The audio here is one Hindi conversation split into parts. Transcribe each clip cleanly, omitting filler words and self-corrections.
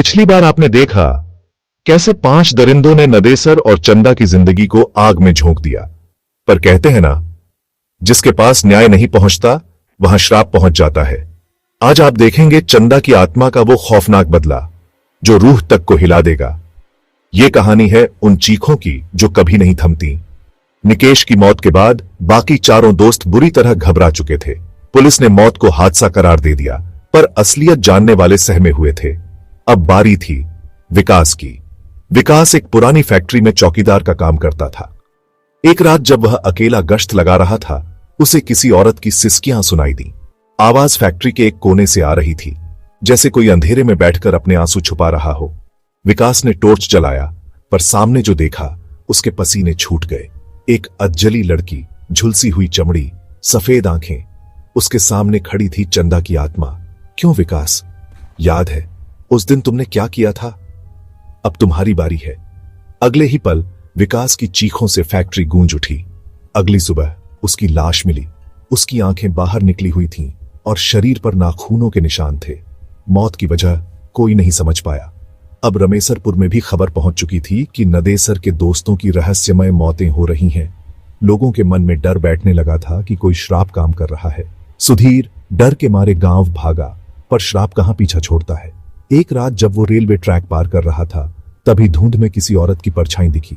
पिछली बार आपने देखा कैसे 5 दरिंदों ने नदेसर और चंदा की जिंदगी को आग में झोंक दिया। पर कहते हैं ना, जिसके पास न्याय नहीं पहुंचता वहां श्राप पहुंच जाता है। आज आप देखेंगे चंदा की आत्मा का वो खौफनाक बदला जो रूह तक को हिला देगा। यह कहानी है उन चीखों की जो कभी नहीं थमती। निकेश की मौत के बाद बाकी चारों दोस्त बुरी तरह घबरा चुके थे। पुलिस ने मौत को हादसा करार दे दिया, पर असलियत जानने वाले सहमे हुए थे। अब बारी थी विकास की। विकास एक पुरानी फैक्ट्री में चौकीदार का काम करता था। एक रात जब वह अकेला गश्त लगा रहा था, उसे किसी औरत की सिसकियां सुनाई दी। आवाज फैक्ट्री के एक कोने से आ रही थी, जैसे कोई अंधेरे में बैठकर अपने आंसू छुपा रहा हो। विकास ने टॉर्च जलाया, पर सामने जो देखा उसके पसीने छूट गए। एक अधजली लड़की, झुलसी हुई चमड़ी, सफेद आंखें। उसके सामने खड़ी थी चंदा की आत्मा। क्यों विकास, याद है उस दिन तुमने क्या किया था? अब तुम्हारी बारी है। अगले ही पल विकास की चीखों से फैक्ट्री गूंज उठी। अगली सुबह उसकी लाश मिली। उसकी आंखें बाहर निकली हुई थीं और शरीर पर नाखूनों के निशान थे। मौत की वजह कोई नहीं समझ पाया। अब रमेसरपुर में भी खबर पहुंच चुकी थी कि नदेसर के दोस्तों की रहस्यमय मौतें हो रही हैं। लोगों के मन में डर बैठने लगा था कि कोई श्राप काम कर रहा है। सुधीर डर के मारे गांव भागा, पर श्राप कहां पीछा छोड़ता है। एक रात जब वो रेलवे ट्रैक पार कर रहा था, तभी धुंध में किसी औरत की परछाई दिखी।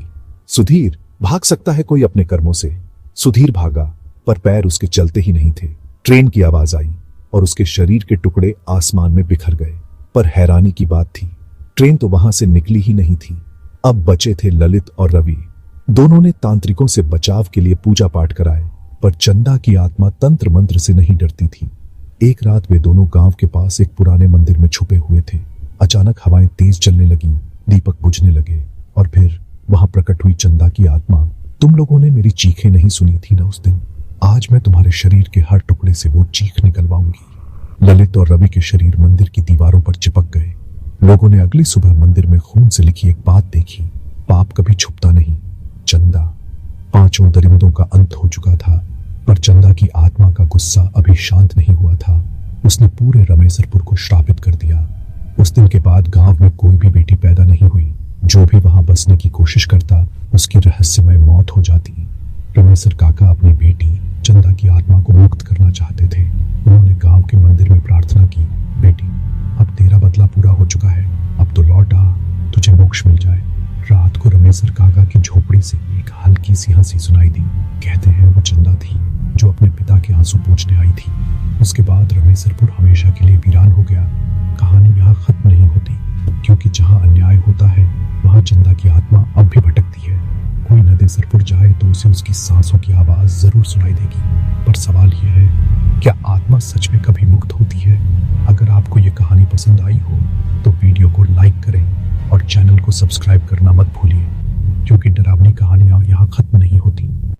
सुधीर, भाग सकता है कोई अपने कर्मों से। सुधीर भागा, पर पैर उसके चलते ही नहीं थे। ट्रेन की आवाज आई और उसके शरीर के टुकड़े आसमान में बिखर गए। पर हैरानी की बात थी, ट्रेन तो वहां से निकली ही नहीं थी। अब बचे थे ललित और रवि। दोनों ने तांत्रिकों से बचाव के लिए पूजा पाठ कराए, पर चंदा की आत्मा तंत्र मंत्र से नहीं डरती थी। एक रात वे दोनों गांव के पास एक पुराने मंदिर में छुपे हुए थे। अचानक हवाएं तेज चलने लगीं, दीपक बुझने लगे और फिर वहां प्रकट हुई चंदा की आत्मा। तुम लोगों ने मेरी चीखें नहीं सुनी थी ना उस दिन? आज मैं तुम्हारे शरीर के हर टुकड़े से वो चीख निकलवाऊंगी। ललित और रवि के शरीर मंदिर की दीवारों पर चिपक गए। लोगों ने अगली सुबह मंदिर में खून से लिखी एक बात देखी, पाप कभी छुपता नहीं। चंदा। 5 दरिंदों का अंत हो चुका था, पर चंदा की आत्मा का गुस्सा अभी शांत नहीं हुआ था। उसने पूरे रमेसरपुर को श्रापित कर दिया। उस दिन के बाद गांव में कोई भी बेटी पैदा नहीं हुई। जो भी वहां बसने की कोशिश करता, उसकी रहस्यमय मौत हो जाती। रमेसर काका अपनी बेटी चंदा की आत्मा को मुक्त करना चाहते थे। उन्होंने गांव के मंदिर में प्रार्थना की, बेटी अब तेरा बदला पूरा हो चुका है, अब तो लौट आ, तुझे मोक्ष मिल जाए। रात को रमेसर काका की झोपड़ी से एक हल्की सी हंसी सुनाई दी। कहते हैं वो चंदा थी जो अपने पिता के आंसू पोंछने आई थी। उसके बाद रमेसरपुर हमेशा के लिए वीरान हो गया। कहानी यहाँ खत्म नहीं होती, क्योंकि जहाँ अन्याय होता है वहाँ चंदा की आत्मा अब भी भटकती है। कोई नदेसरपुर जाए तो उसे उसकी सांसों की आवाज जरूर सुनाई देगी। पर सवाल यह है, क्या आत्मा सच में कभी मुक्त होती है? अगर आपको ये कहानी पसंद आई हो तो वीडियो को लाइक करें और चैनल को सब्सक्राइब करना मत भूलिए, क्योंकि डरावनी कहानियां यहाँ खत्म नहीं होती।